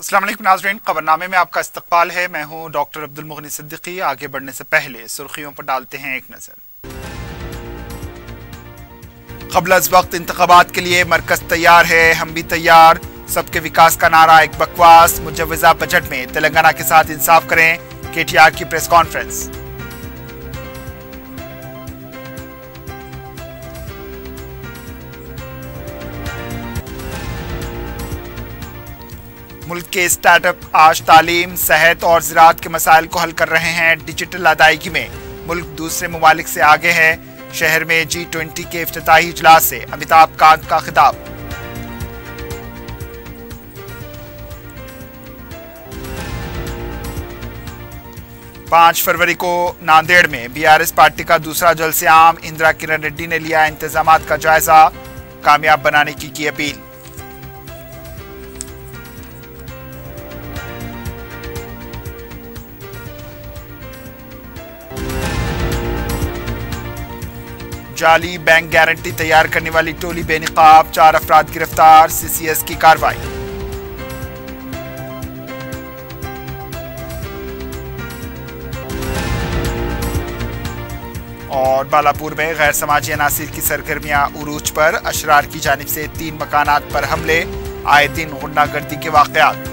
अस्सलाम वालेकुम नाज़रीन, खबरनामे में आपका इस्तकबाल है। मैं हूं डॉक्टर अब्दुल मुगनी सिद्दीकी। आगे बढ़ने से पहले सुर्खियों पर डालते हैं एक नजर। क़ब्ल अज़ वक्त इंतख़ाबात के लिए मरकज़ तैयार है, हम भी तैयार। सबके विकास का नारा एक बकवास। मुजव्वज़ा बजट में तेलंगाना के साथ इंसाफ करें, KTR की प्रेस कॉन्फ्रेंस। मुल्क के स्टार्टअप आज तालीम, सेहत और ज़राअत के मसाइल को हल कर रहे हैं। डिजिटल अदायगी में मुल्क दूसरे ममालिक से आगे है। शहर में G20 के इफ्तिताही इजलास से अमिताभ कांत का खिताब। पांच फरवरी को नांदेड़ में BRS पार्टी का दूसरा जलसे आम। इंदिरा किरण रेड्डी ने लिया इंतजामात का जायजा, कामयाब बनाने की अपील। जाली बैंक गारंटी तैयार करने वाली टोली बेनकाब, 4 अफराद गिरफ्तार, CCS की कार्रवाई। और बालापुर में गैर समाजी अनासिर की सरगर्मियां उरूज पर। अशरार की जानिब से 3 मकानात पर हमले, आए दिन गुंडागर्दी के वाकयात।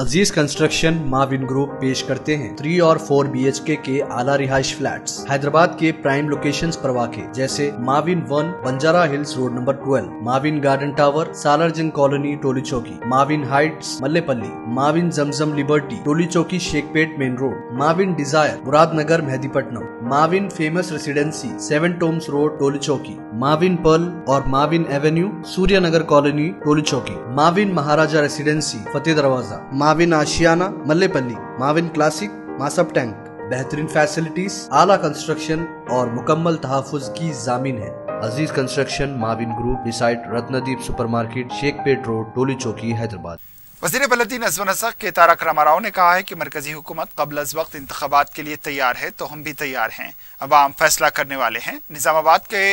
अजीज कंस्ट्रक्शन माविन ग्रुप पेश करते हैं 3 और 4 BHK के आला रिहाइश फ्लैट्स हैदराबाद के प्राइम लोकेशंस पर वाक़े, जैसे Mavin 1 Banjara Hills road number 12, Mavin garden tower Salarjung colony Toli Chowki, Mavin heights Mallepally, Mavin Zamzam liberty Toli Chowki Shaikpet main road, Mavin desire Muradnagar Mehdipatnam, Mavin famous residency 7 tombs road Toli Chowki, Mavin pearl और Mavin avenue Suryanagar colony Toli Chowki, Mavin Maharaja residency Fateh Darwaza, Mavin Ashiana Mallepally, Mavin classic Masab tank. बेहतरीन facilities, आला construction और मुकम्मल तहफ़्फ़ुज़ की जामीन है। Aziz construction Mavin group, beside Ratnadeep supermarket, Shaikpet road, Toli Chowki, Hyderabad. वज़ीर बलदी नज़्म नसक के तारक रामाराव ने कहा है कि मरकजी हुकूमत क़ब्ल अज़ वक्त इंतख़ाबात के लिए तैयार है, तो हम भी तैयार हैं। अवाम फैसला करने वाले हैं। निज़ामाबाद के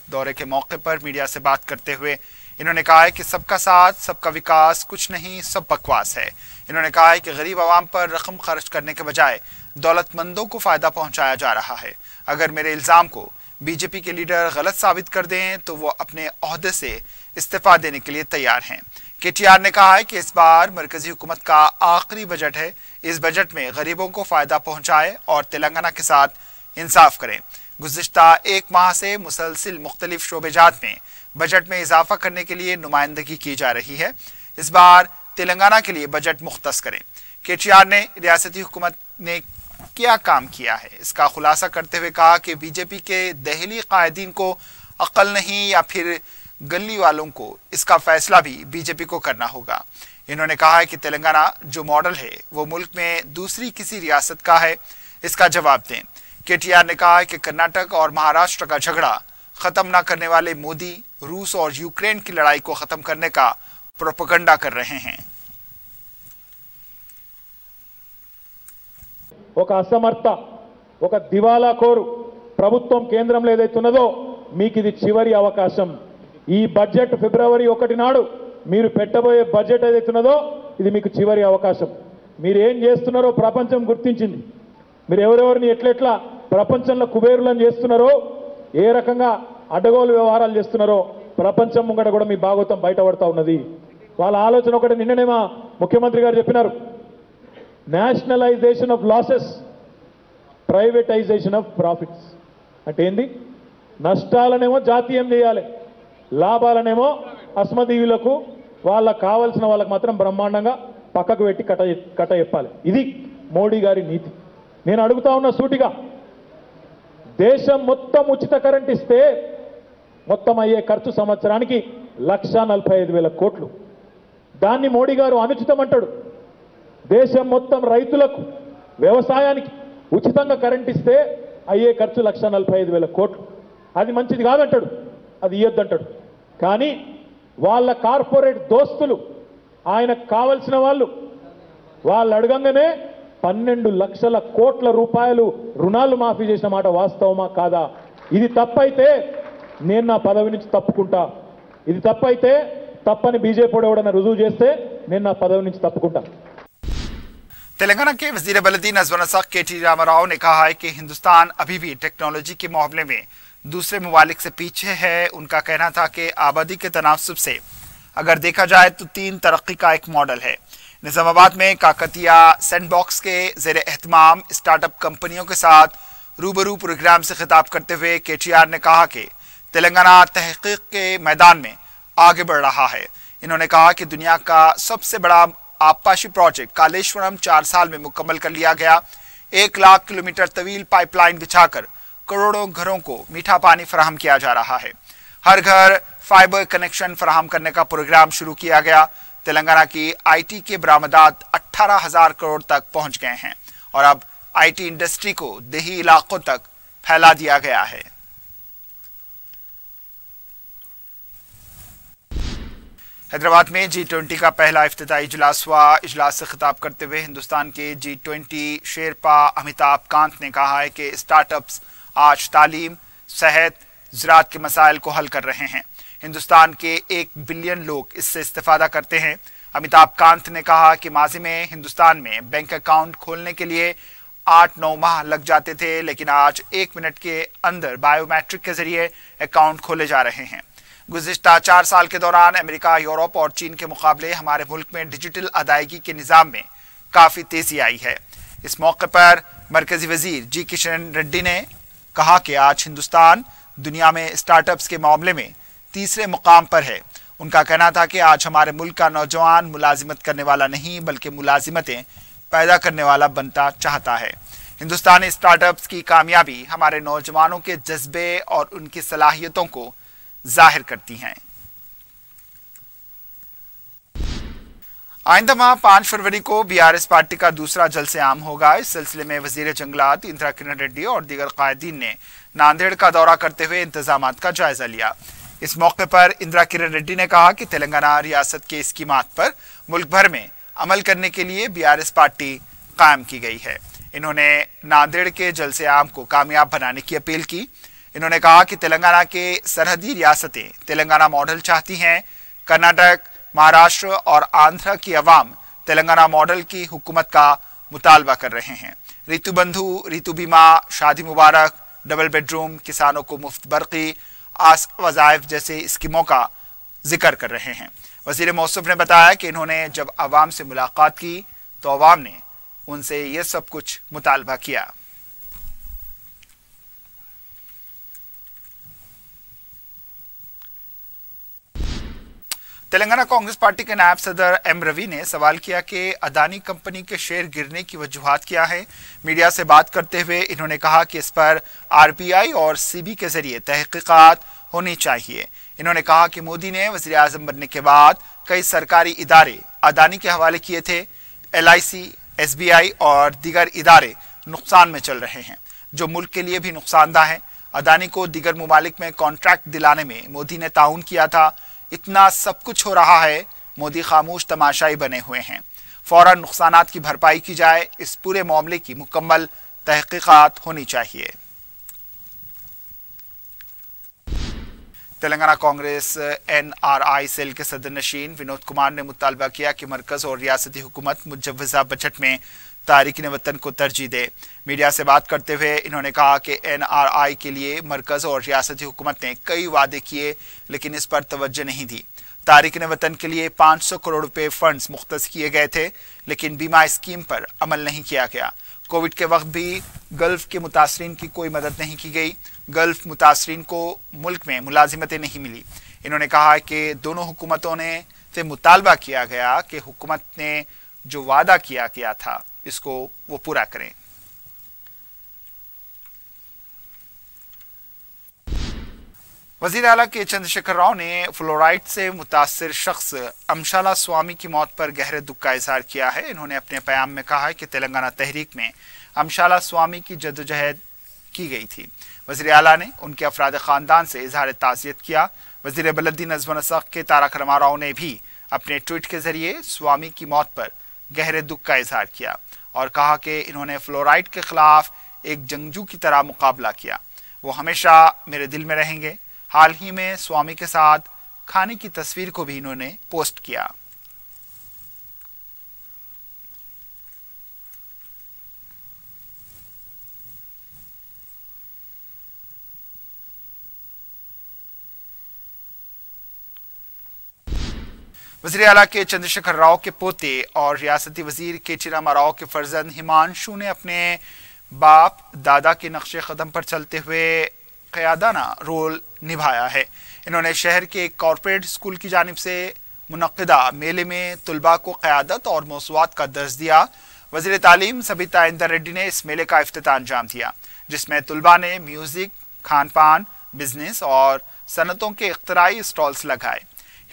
दौरे के मौके पर मीडिया से बात करते हुए इन्होंने कहा है कि सबका साथ, सबका विकास कुछ नहीं, सब बकवास है। इन्होंने कहा है कि गरीब आवाम पर रकम खर्च करने के बजाय दौलतमंदों को फायदा पहुंचाया जा रहा है। अगर मेरे इल्जाम को BJP के लीडर गलत साबित कर दें तो वो अपने ओहदे से इस्तीफा देने के लिए तैयार हैं। KTR ने कहा है कि इस बार मरकजी हुकूमत का आखिरी बजट है। इस बजट में गरीबों को फायदा पहुंचाए और तेलंगाना के साथ इंसाफ करें। गुज़िश्ता 1 माह से मुसलसिल मुख्तलिफ शोबेजात में बजट में इजाफा करने के लिए नुमाइंदगी की जा रही है। इस बार तेलंगाना के लिए बजट मुख्तस करें। KTR ने रियासती हुकूमत ने क्या काम किया है इसका खुलासा करते हुए कहा कि BJP के दहली कायदीन को अक्ल नहीं या फिर गली वालों को इसका फैसला भी BJP को करना होगा। इन्होंने कहा है कि तेलंगाना जो मॉडल है वो मुल्क में दूसरी किसी रियासत का है, इसका जवाब दें। KTR ने कहा है कि कर्नाटक और महाराष्ट्र का झगड़ा खत्म न करने वाले मोदी रूस और यूक्रेन की लड़ाई को खत्म करने का प्रोपेगेंडा कर रहे हैं। ఒక అసమర్థ, ఒక దివాలాకోరు ప్రభుత్వం కేంద్రంలో ఏదైతున్నదో మీకు ఇది చివరి అవకాశం। ఈ బడ్జెట్ ఫిబ్రవరి 1 నాడు మీరు పెట్టబోయే బడ్జెట్ ఏదైతున్నదో ఇది మీకు చివరి అవకాశం। మీరు ఏం చేస్తున్నారో ప్రపంచం గుర్తించింది। మీరు ఎవరెవరిని ఎట్లెట్లా ప్రపంచంలో కుబేరులను చేస్తున్నారో, ఏ రకంగా అడ్డగోలు వ్యవహారాలు చేస్తున్నారో ప్రపంచం ముంగట కూడా మీ భాగవతం బయటపడతా ఉన్నది। వాళ్ళ ఆలోచన ఒకటి నిన్ననే మా ముఖ్యమంత్రి గారు చెప్పినారు, nationalisation of losses, privatisation of profits. అంటే ఏంది? నష్టాలనేమో జాతీయం చేయాలి, లాభాలనేమో అస్మదీయులకు వాళ్ళకు కావాల్సిన వాళ్ళకు మాత్రం బ్రహ్మాండంగా పక్కకు పెట్టి కట్ట చెప్పాలి। ఇది మోడీ గారి నీతి। నేను అడుగుతా ఉన్న సూటిగా, దేశం మొత్తం ఉచిత కరెంట్ ఇస్తే మొత్తం అయ్యే ఖర్చు సంవత్సరానికి 1,45,000 కోట్లు। దాన్ని మోడీ గారు అనుచితం అంటాడు। దేశం మొత్తం రైతులకు, వ్యవసాయానికి ఉచితంగా కరెంట్ ఇస్తే అయ్యే ఖర్చు 1,45,000 కోట్లు, అది మంచిది కాదంటాడు, అది ఇయ్యొద్దంటాడు। కానీ వాళ్ళ కార్పొరేట్ దోస్తులు, ఆయనకు కావలసిన వాళ్ళు అడగంగానే 12 లక్షల కోట్ల రూపాయలు రుణాలు మాఫీ చేసిన మాట వాస్తవమా కాదా? ఇది తప్పైతే నేను నా పదవి నుంచి తప్పుకుంటా. ఇది తప్పైతే తప్పని బీజేపీ ఎవడన్నా రుజువు చేస్తే నేను నా పదవి నుంచి తప్పుకుంటా. तेलंगाना के वजीर बलदी नजर नसक KT रामाराव ने कहा है कि हिंदुस्तान अभी भी टेक्नोलॉजी के मामले में दूसरे ममालिक से पीछे है। उनका कहना था कि आबादी के तनासुब से अगर देखा जाए तो 3 तरक्की का एक मॉडल है। निजामाबाद में काकतिया सैंडबॉक्स के जेर एहतमाम स्टार्टअप कंपनियों के साथ रूबरू प्रोग्राम से खिताब करते हुए KTR ने कहा कि तेलंगाना तहकीक के मैदान में आगे बढ़ रहा है। इन्होंने कहा कि दुनिया का सबसे बड़ा आबपाशी प्रोजेक्ट कालेश्वरम 4 साल में मुकम्मल कर लिया गया। 1 लाख किलोमीटर तवील पाइपलाइन बिछाकर करोड़ों घरों को मीठा पानी फराहम किया जा रहा है। हर घर फाइबर कनेक्शन फराहम करने का प्रोग्राम शुरू किया गया। तेलंगाना की IT के बरामदात 18,000 करोड़ तक पहुंच गए हैं और अब IT इंडस्ट्री को देही इलाकों तक फैला दिया गया है। हैदराबाद में G20 का पहला इफ्तिताई इजलास हुआ। इजलास से खिताब करते हुए हिंदुस्तान के G20 शेरपा अमिताभ कांत ने कहा है कि स्टार्टअप्स आज तालीम, सेहत, ज़राअत के मसाइल को हल कर रहे हैं। हिंदुस्तान के 1 बिलियन लोग इससे इस्तेफादा करते हैं। अमिताभ कांत ने कहा कि माजी में हिंदुस्तान में बैंक अकाउंट खोलने के लिए 8-9 माह लग जाते थे, लेकिन आज 1 मिनट के अंदर बायोमेट्रिक के जरिए अकाउंट खोले जा रहे हैं। गुज़िश्ता 4 साल के दौरान अमेरिका, यूरोप और चीन के मुकाबले हमारे मुल्क में डिजिटल अदायगी के निज़ाम में काफ़ी तेज़ी आई है। इस मौके पर मरकज़ी वज़ीर जी किशन रेड्डी ने कहा कि आज हिंदुस्तान दुनिया में स्टार्टअप्स के मामले में तीसरे मुकाम पर है। उनका कहना था कि आज हमारे मुल्क का नौजवान मुलाजिमत करने वाला नहीं बल्कि मुलाजिमतें पैदा करने वाला बनता चाहता है। हिंदुस्तानी स्टार्टअप्स की कामयाबी हमारे नौजवानों के जज्बे और उनकी सलाहियतों को जाहिर करती हैं। आइंदा माह 5 फरवरी को BRS पार्टी का दूसरा जलसे आम होगा। इस सिलसिले में वजीर जंगलात इंदिरा किरण रेड्डी और दीगर कायदीन ने नांदेड़ का दौरा करते हुए इंतजामात का जायजा लिया। इस मौके पर इंदिरा किरण रेड्डी ने कहा कि तेलंगाना रियासत के स्कीमात पर मुल्क भर में अमल करने के लिए BRS पार्टी कायम की गई है। इन्होंने नांदेड़ के जलसे आम को कामयाब बनाने की अपील की। इन्होंने कहा कि तेलंगाना के सरहदी रियासतें तेलंगाना मॉडल चाहती हैं। कर्नाटक, महाराष्ट्र और आंध्र की अवाम तेलंगाना मॉडल की हुकूमत का मुतालबा कर रहे हैं। ऋतु बंधु, ऋतु बीमा, शादी मुबारक, डबल बेडरूम, किसानों को मुफ्त बरक़ी, वज़ाइफ जैसे स्कीमों का जिक्र कर रहे हैं। वज़ीर मौसूफ ने बताया कि इन्होंने जब अवाम से मुलाकात की तो अवाम ने उनसे ये सब कुछ मुतालबा किया। तेलंगाना कांग्रेस पार्टी के नायब सदर M रवि ने सवाल किया कि अदानी कंपनी के शेयर गिरने की वजूहात क्या है। मीडिया से बात करते हुए इन्होंने कहा कि इस पर RBI और CB के जरिए तहकीकात होनी चाहिए। इन्होंने कहा कि मोदी ने वज़ीर आज़म बनने के बाद कई सरकारी इदारे अदानी के हवाले किए थे। LIC, SBI और दीगर इदारे नुकसान में चल रहे हैं, जो मुल्क के लिए भी नुकसानदा है। अदानी को दीगर मुमालिक में कॉन्ट्रैक्ट दिलाने में मोदी ने ताउन किया था। इतना सब कुछ हो रहा है, मोदी खामोश तमाशाई बने हुए हैं। फौरन नुकसानात की भरपाई की जाए। इस पूरे मामले की मुकम्मल तहकीकात होनी चाहिए। तेलंगाना कांग्रेस NRI सेल के सदर नशीन विनोद कुमार ने मुतालबा किया कि मरकज और रियासती हुकूमत मुजव्वज़ा बजट में तारिकीन वतन को तरजीह दे। मीडिया से बात करते हुए इन्होंने कहा कि NRI के लिए मरकज और रियासती हुकूमत ने कई वादे किए, लेकिन इस पर तवज्जो नहीं दी। तारिकीन वतन के लिए 500 करोड़ रुपए फंड्स मुख्तस किए गए थे, लेकिन बीमा स्कीम पर अमल नहीं किया गया। कोविड के वक्त भी गल्फ के मुतासरीन की कोई मदद नहीं की गई। गल्फ मुतासरीन को मुल्क में मुलाजिमतें नहीं मिली। इन्होंने कहा कि दोनों हुकूमतों ने से मुतालबा किया गया कि हुकूमत ने जो वादा किया गया था इसको वो पूरा करें। वजीर आला के चंद्रशेखर राव ने फ्लोराइड से मुतासिर शख्स अमशाला स्वामी की मौत पर गहरे दुख का इजहार किया है। इन्होंने अपने बयान में कहा है कि तेलंगाना तहरीक में अमशाला स्वामी की जद्दोजहद की गई थी। वजीर आला ने उनके अफराद खानदान से इजहार ताज़ियत किया। वजीर बलदी नज़्म नसक के तारक रामाराव ने भी अपने ट्वीट के जरिए स्वामी की मौत पर गहरे दुख का इजहार किया और कहा कि इन्होंने फ्लोराइड के खिलाफ एक जंगजू की तरह मुकाबला किया। वो हमेशा मेरे दिल में रहेंगे। हाल ही में स्वामी के साथ खाने की तस्वीर को भी इन्होंने पोस्ट किया। वज़ीर आला के चंद्रशेखर राव के पोते और रियासती वजीर के.टी. रामाराव के फर्जंद हिमांशु ने अपने बाप दादा के नक्शे कदम पर चलते हुए क़यादाना रोल निभाया है। इन्होंने शहर के एक कॉरपोरेट स्कूल की जानिब से मुनक्किदा मेले में तुलबा को क़यादत और मौसूआत का दर्ज दिया। वज़ीर तालीम सबिता इंदर रेड्डी ने इस मेले का इफ्तिताह अंजाम दिया, जिसमें तुलबा ने म्यूज़िक, खान पान, बिजनेस और सनतों के इख्तराई स्टॉल्स लगाए।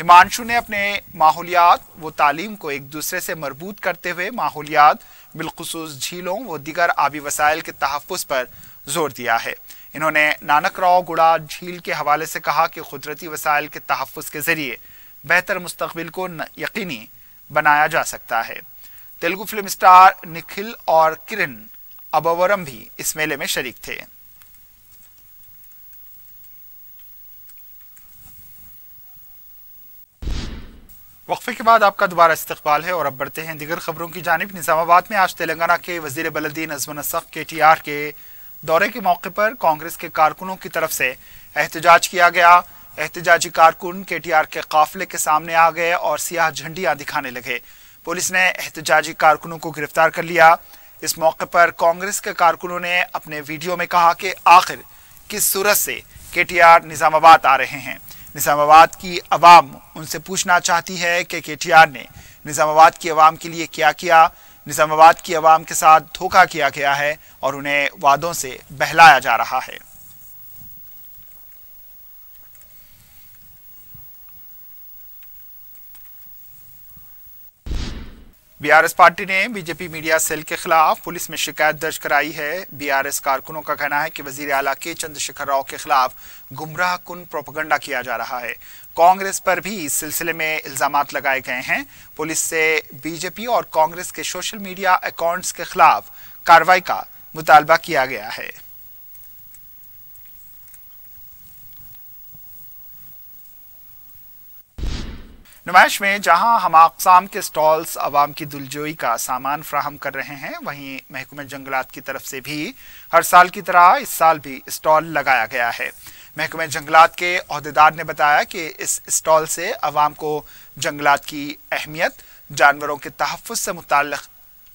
हिमांशु ने अपने माहौलियात व तालीम को एक दूसरे से मरबूत करते हुए माहौलियात बिलखुसूस झीलों व दीगर आबी वसाइल के तहफ़्फ़ुज़ पर जोर दिया है। इन्होंने नानक राव गुड़ा झील के हवाले से कहा कि कुदरती वसाइल के तहफ़्फ़ुज़ के ज़रिए बेहतर मुस्तक़बिल को यकीनी बनाया जा सकता है। तेलुगु फिल्म स्टार निखिल और किरण अबवरम भी इस मेले में शरीक थे। वक्फे के बाद आपका दोबारा इस्तकबाल है और अब बढ़ते हैं दीगर खबरों की जानिब। निजामाबाद में आज तेलंगाना के वजीर बलदी नज़्म नसक़ के.टी.आर के दौरे के मौके पर कांग्रेस के कारकुनों की तरफ से एहतजाज किया गया। एहतजाजी कारकुन के.टी.आर के काफिले के सामने आ गए और सियाह झंडियां दिखाने लगे। पुलिस ने एहतजाजी कारकुनों को गिरफ्तार कर लिया। इस मौके पर कांग्रेस के कारकुनों ने अपने वीडियो में कहा कि आखिर किस सूरत से के.टी.आर निजामाबाद आ रहे हैं। निजामाबाद की अवाम उनसे पूछना चाहती है कि के.टी.आर ने निजामाबाद की अवाम के लिए क्या किया। निजामाबाद की अवाम के साथ धोखा किया गया है और उन्हें वादों से बहलाया जा रहा है। बीआरएस पार्टी ने बीजेपी मीडिया सेल के खिलाफ पुलिस में शिकायत दर्ज कराई है। बीआरएस कारकुनों का कहना है कि वजीर आला के चंद्रशेखर राव के खिलाफ गुमराह कुन प्रोपेगेंडा किया जा रहा है। कांग्रेस पर भी इस सिलसिले में इल्जामात लगाए गए हैं। पुलिस से बीजेपी और कांग्रेस के सोशल मीडिया अकाउंट्स के खिलाफ कार्रवाई का मुतालबा किया गया है। नुमाइश में जहां हम अक़साम के स्टॉल्स अवाम की दिलजोई का सामान फ्राहम कर रहे हैं, वहीं महकमे जंगलात की तरफ से भी हर साल की तरह इस साल भी स्टॉल लगाया गया है। महकमे जंगलात के ओहदेदार ने बताया कि इस स्टॉल से अवाम को जंगलात की अहमियत, जानवरों के तहफ़्फ़ुज़ से मुताल्लिक़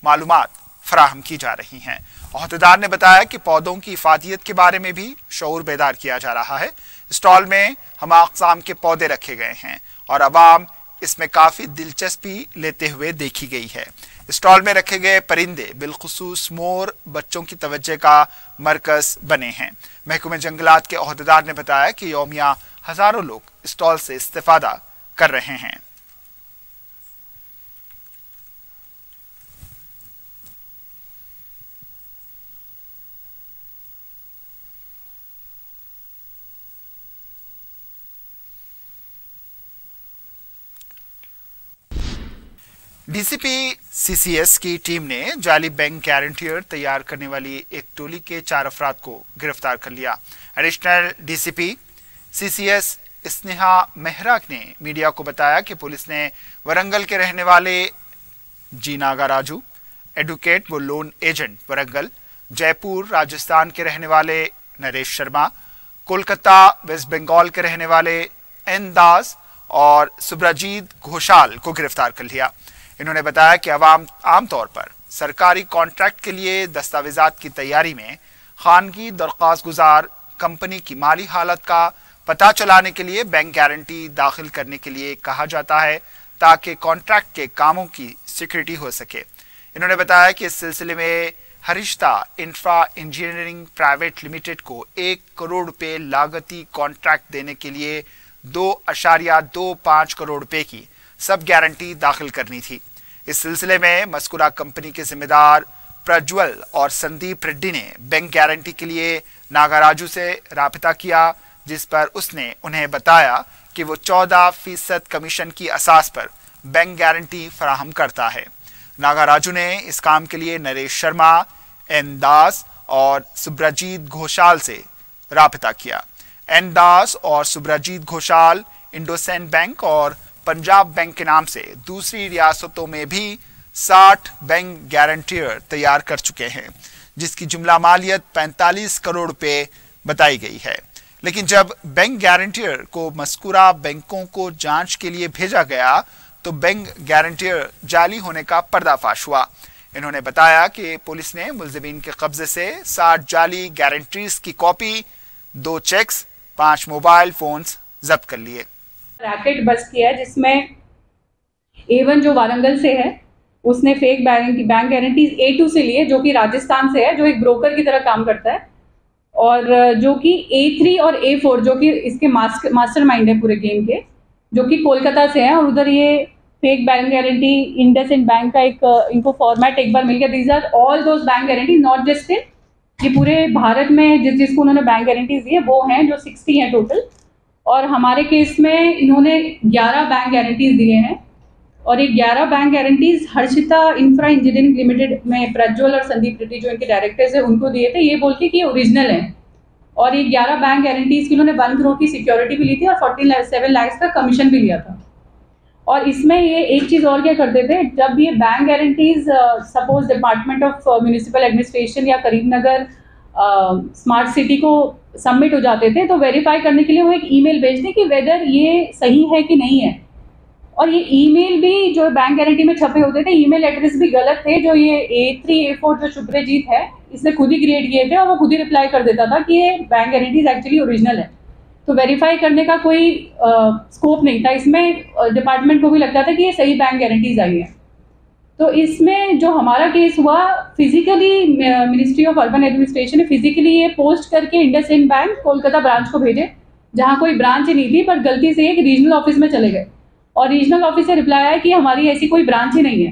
मालूमात फराहम की जा रही हैं। ओहदेदार ने बताया कि पौधों की इफादियत के बारे में भी शऊर बेदार किया जा रहा है। स्टॉल में हम अक़साम के पौधे रखे गए हैं और अवाम इसमें काफी दिलचस्पी लेते हुए देखी गई है। स्टॉल में रखे गए परिंदे बिलखुसूस मोर बच्चों की तवज्जो का मरकज बने हैं। महकमे जंगलात के ओहदेदार ने बताया कि यौमिया हजारों लोग स्टॉल से इस्तेफादा कर रहे हैं। डीसीपी सीसीएस की टीम ने जाली बैंक गारंटियर तैयार करने वाली एक टोली के 4 अफराद को गिरफ्तार कर लिया। Additional DCP CCS Sneha Mehra ने मीडिया को बताया कि पुलिस ने वरंगल के रहने वाले जी नागाराजू, एडवोकेट व लोन एजेंट वरंगल, जयपुर राजस्थान के रहने वाले नरेश शर्मा, कोलकाता वेस्ट बंगाल के रहने वाले एन दास और सुब्रजीत घोषाल को गिरफ्तार कर लिया। इन्होंने बताया कि अवाम आमतौर पर सरकारी कॉन्ट्रैक्ट के लिए दस्तावेजात की तैयारी में खानगी दरख्वास्त गुजार कंपनी की माली हालत का पता चलाने के लिए बैंक गारंटी दाखिल करने के लिए कहा जाता है, ताकि कॉन्ट्रैक्ट के कामों की सिक्योरिटी हो सके। इन्होंने बताया कि इस सिलसिले में Harishta infra engineering private limited को 1 करोड़ रुपए लागती कॉन्ट्रैक्ट देने के लिए 2.25 करोड़ रुपए की सब गारंटी दाखिल करनी थी। इस सिलसिले में मस्कुरा कंपनी के जिम्मेदार प्रज्वल और संदीप रेड्डी ने बैंक गारंटी के लिए नागाराजू से राबिता किया, जिस पर उसने उन्हें बताया कि वो 14% कमीशन की असास पर बैंक गारंटी फराहम करता है। नागाराजू ने इस काम के लिए नरेश शर्मा, एन दास और सुब्रजीत घोषाल से राबता किया। एन दास और सुब्रजीत घोषाल इंडोसेंड बैंक और पंजाब बैंक के नाम से दूसरी रियासतों में भी 60 बैंक गारंटियर तैयार कर चुके हैं, जिसकी जुमला मालियत 45 करोड़ रुपए बताई गई है। लेकिन जब बैंक गारंटियर को मस्कुरा बैंकों को जांच के लिए भेजा गया तो बैंक गारंटियर जाली होने का पर्दाफाश हुआ। इन्होंने बताया कि पुलिस ने मुलजिमीन के कब्जे से 60 जाली गारंटीज की कॉपी, 2 चेक्स, 5 मोबाइल फोन्स जब्त कर लिए। रैकेट बस किया है जिसमें A1 जो वारंगल से है उसने फेक बैंक गारंटीज A2 से लिए, जो कि राजस्थान से है, जो एक ब्रोकर की तरह काम करता है, और जो कि A3 और A4 जो कि इसके मास्टरमाइंड है पूरे गेम के, जो कि कोलकाता से है। और उधर ये fake bank guarantee IndusInd bank का एक इनको फॉर्मेट एक बार मिल गया। These are all those bank guarantee, not just in ये पूरे भारत में जिसको उन्होंने बैंक गारंटीज दी है वो हैं, जो 60 हैं टोटल। और हमारे केस में इन्होंने 11 बैंक गारंटीज दिए हैं, और ये 11 bank guarantees Harshita infra engineering limited में प्रज्वल और संदीप रेड्डी जो इनके डायरेक्टर्स हैं उनको दिए थे, ये बोल के कि ये ओरिजिनल है। और ये 11 बैंक गारंटीज की उन्होंने 1 करोड़ की सिक्योरिटी भी ली थी और 47 लाख का कमीशन भी लिया था। और इसमें ये एक चीज़ और क्या करते थे, जब ये bank guarantees suppose department of municipal administration या करीमनगर स्मार्ट सिटी को सबमिट हो जाते थे तो वेरीफाई करने के लिए वो एक ईमेल भेजते कि वेदर ये सही है कि नहीं है। और ये ईमेल भी जो बैंक गारंटी में छपे होते थे, ईमेल एड्रेस भी गलत थे। जो ये A3 A4 जो शुभ्रजीत है इसने खुद ही क्रिएट किए थे और वो खुद ही रिप्लाई कर देता था कि ये बैंक गारंटीज एक्चुअली ओरिजिनल है। तो वेरीफाई करने का कोई स्कोप नहीं था इसमें। डिपार्टमेंट को भी लगता था कि ये सही बैंक गारंटीज आई है। तो इसमें जो हमारा केस हुआ, physically ministry of urban administration ने फिजिकली ये पोस्ट करके इंडसइंड बैंक कोलकाता ब्रांच को भेजे, जहाँ कोई ब्रांच ही नहीं थी, पर गलती से एक रीजनल ऑफिस में चले गए और रीजनल ऑफिस से रिप्लाई आया कि हमारी ऐसी कोई ब्रांच ही नहीं है।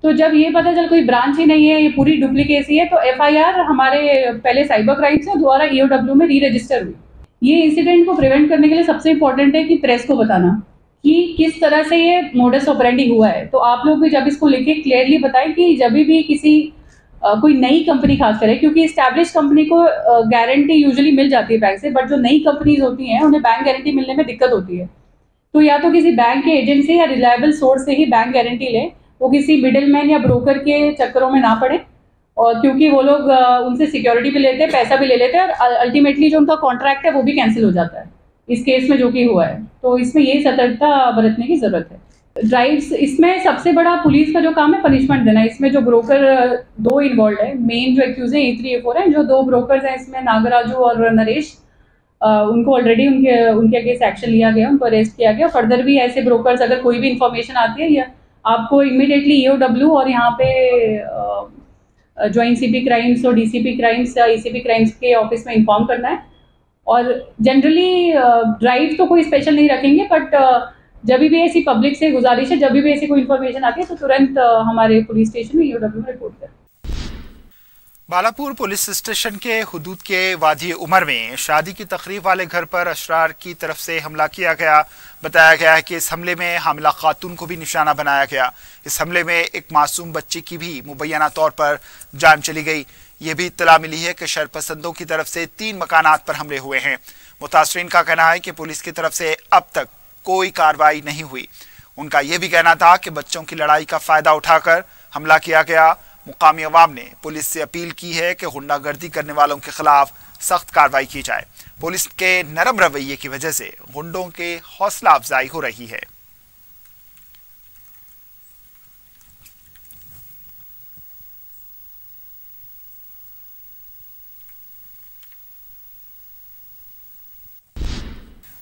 तो जब ये पता चल कोई ब्रांच ही नहीं है, ये पूरी डुप्लीकेसी है, तो FIR हमारे पहले साइबर क्राइम से दोबारा EOW में री रजिस्टर हुई। ये इंसिडेंट को प्रिवेंट करने के लिए सबसे इंपॉर्टेंट है कि प्रेस को बताना कि किस तरह से ये मोडस ऑपरेंडी हुआ है। तो आप लोग भी जब इसको लिखे क्लियरली बताएं कि जब भी किसी कोई नई कंपनी खास करे, क्योंकि इस्टेब्लिश कंपनी को गारंटी यूजुअली मिल जाती है बैंक से, बट जो नई कंपनीज होती हैं उन्हें बैंक गारंटी मिलने में दिक्कत होती है। तो या तो किसी बैंक के एजेंट से या रिलायबल सोर्स से ही बैंक गारंटी लें, वो किसी मिडिलमैन या ब्रोकर के चक्करों में ना पड़े, और क्योंकि वो लोग उनसे सिक्योरिटी भी लेते हैं, पैसा भी ले लेते हैं, और अल्टीमेटली जो उनका कॉन्ट्रैक्ट है वो भी कैंसिल हो जाता है इस केस में जो कि हुआ है। तो इसमें यही सतर्कता बरतने की जरूरत है। ड्राइव्स, इसमें सबसे बड़ा पुलिस का जो काम है पनिशमेंट देना। इसमें जो ब्रोकर 2 इन्वॉल्व है, मेन जो एक्यूज है A3 A4 है, जो 2 ब्रोकर्स हैं इसमें नागराजू और नरेश, उनको ऑलरेडी उनके अगेंस्ट एक्शन लिया गया, उनको अरेस्ट किया गया। फर्दर भी ऐसे ब्रोकर्स अगर कोई भी इंफॉर्मेशन आती है या आपको इमीडिएटली EOW और यहाँ पे ज्वाइंट CP क्राइम्स और DCP क्राइम्स या ECP क्राइम्स के ऑफिस में इन्फॉर्म करना है। और जनरली ड्राइव तो कोई स्पेशल नहीं रखेंगे, बट जब भी ऐसी पब्लिक से गुजारिश है, जब भी ऐसी कोई इन्फॉर्मेशन आती है तो तुरंत हमारे पुलिस स्टेशन में EOW में रिपोर्ट करें। बालापुर पुलिस स्टेशन के हुदूद के वादी उमर में शादी की तकरीब वाले घर पर अशरार की तरफ से हमला किया गया। बताया गया है कि इस हमले में हामिला खातून को भी निशाना बनाया गया। इस हमले में एक मासूम बच्ची की भी मुबैना तौर पर जान चली गई। ये भी इत्तला मिली है कि शरपसंदों की तरफ से 3 मकानात पर हमले हुए हैं। मुतासरीन का कहना है कि पुलिस की तरफ से अब तक कोई कार्रवाई नहीं हुई। उनका यह भी कहना था कि बच्चों की लड़ाई का फायदा उठाकर हमला किया गया। मुकामी अवाम ने पुलिस से अपील की है कि गुंडागर्दी करने वालों के खिलाफ सख्त कार्रवाई की जाए। पुलिस के नरम रवैये की वजह से गुंडों के हौसला अफजाई हो रही है।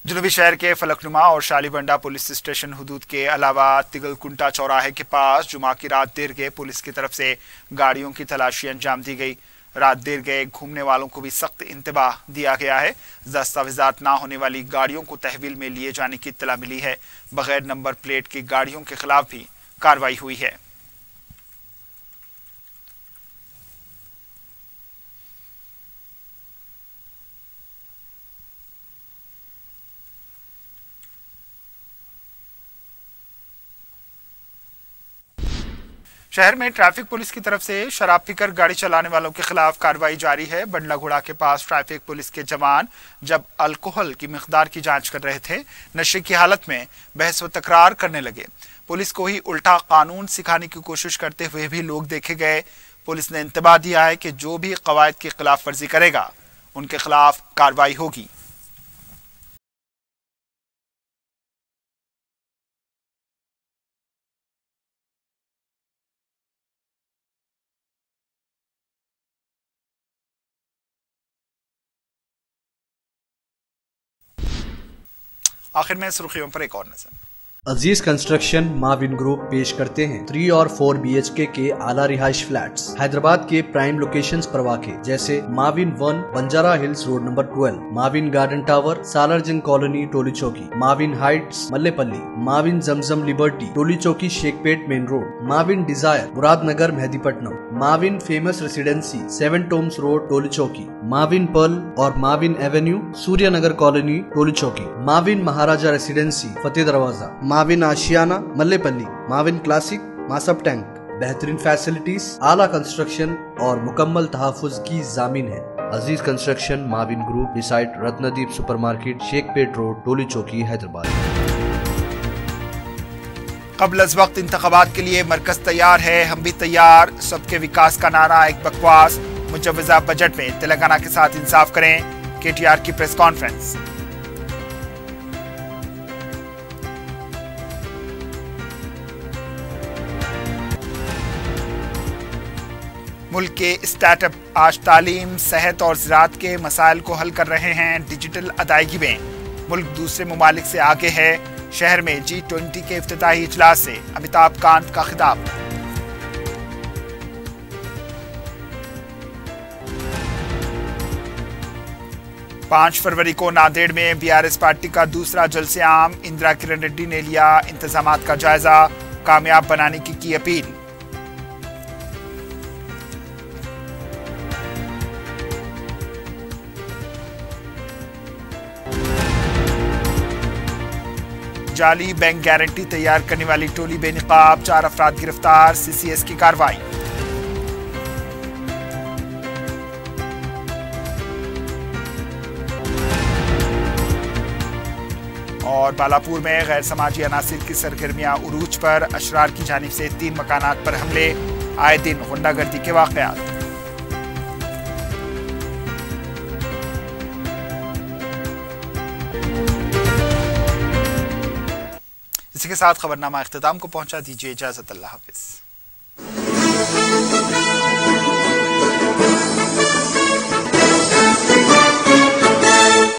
जनूबी शहर के फलकनुमा और शालीबंडा पुलिस स्टेशन हुदूद के अलावा तिगलकुंटा चौराहे के पास जुमा की रात देर गए पुलिस की तरफ से गाड़ियों की तलाशी अंजाम दी गई। रात देर गए घूमने वालों को भी सख्त इंतबाह दिया गया है। दस्तावेजात ना होने वाली गाड़ियों को तहवील में लिए जाने की इत्तला मिली है। बगैर नंबर प्लेट की गाड़ियों के खिलाफ भी कार्रवाई हुई है। शहर में ट्रैफिक पुलिस की तरफ से शराब पीकर गाड़ी चलाने वालों के खिलाफ कार्रवाई जारी है। बंडला घोड़ा के पास ट्रैफिक पुलिस के जवान जब अल्कोहल की मिकदार की जांच कर रहे थे, नशे की हालत में बहस व तकरार करने लगे। पुलिस को ही उल्टा कानून सिखाने की कोशिश करते हुए भी लोग देखे गए। पुलिस ने इंतबाह दिया है कि जो भी कवायद की खिलाफ वर्जी करेगा उनके खिलाफ कार्रवाई होगी। आखिर में सुर्खियों पर एक और नजर। अजीज कंस्ट्रक्शन माविन ग्रुप पेश करते हैं 3 और 4 BHK के आला रिहाइश फ्लैट्स हैदराबाद के प्राइम लोकेशंस पर वाक़े, जैसे Mavin 1 Banjara Hills road number 12, Mavin garden tower Salarjung colony Toli Chowki, Mavin heights Mallepally, Mavin Zamzam liberty Toli Chowki Shaikpet main road, Mavin desire Muradnagar Mehdipatnam, Mavin famous residency 7 tombs road Toli Chowki, Mavin pearl और Mavin avenue Suryanagar colony Toli Chowki, Mavin Maharaja residency Fateh Darwaza, Mavin Ashiana Mallepally, Mavin classic Masab tank. बेहतरीन facilities, आला construction और मुकम्मल तहफ़्फ़ुज़ की ज़ामीन है। Aziz construction Mavin group beside Ratnadeep supermarket Shaikpet road Toli Chowki Hyderabad. क़ब्ल अज़ वक्त इंतख़ाबात के लिए मरकज़ तैयार है, हम भी तैयार, सबके विकास का नारा एक बकवास, मुजव्वज़ा बजट में तेलंगाना के साथ इंसाफ करें, KTR की प्रेस कॉन्फ्रेंस। मुल्क के स्टार्टअप आज तालीम, सेहत और ज़राअत के मसाइल को हल कर रहे हैं। डिजिटल अदायगी में मुल्क दूसरे ममालिक से आगे है। शहर में G20 के इफ्तिताही इजलास से अमिताभ कांत का खिताब। पांच फरवरी को नांदेड़ में BRS पार्टी का दूसरा जलसे आम। इंदिरा किरण रेड्डी ने लिया इंतजामात का जायजा, कामयाब बनाने की अपील। जाली बैंक गारंटी तैयार करने वाली टोली बेनकाब, 4 अफराद गिरफ्तार, CCS की कार्रवाई। और बालापुर में गैर समाजी अनासिर की सरगर्मियां उरूज पर, अशरार की जानिब से 3 मकानात पर हमले, आए दिन गुंडागर्दी के वाकयात। इसी के साथ खबरनामा इख्तिताम को पहुंचा। दीजिए इजाजत, अल्लाह हाफिज।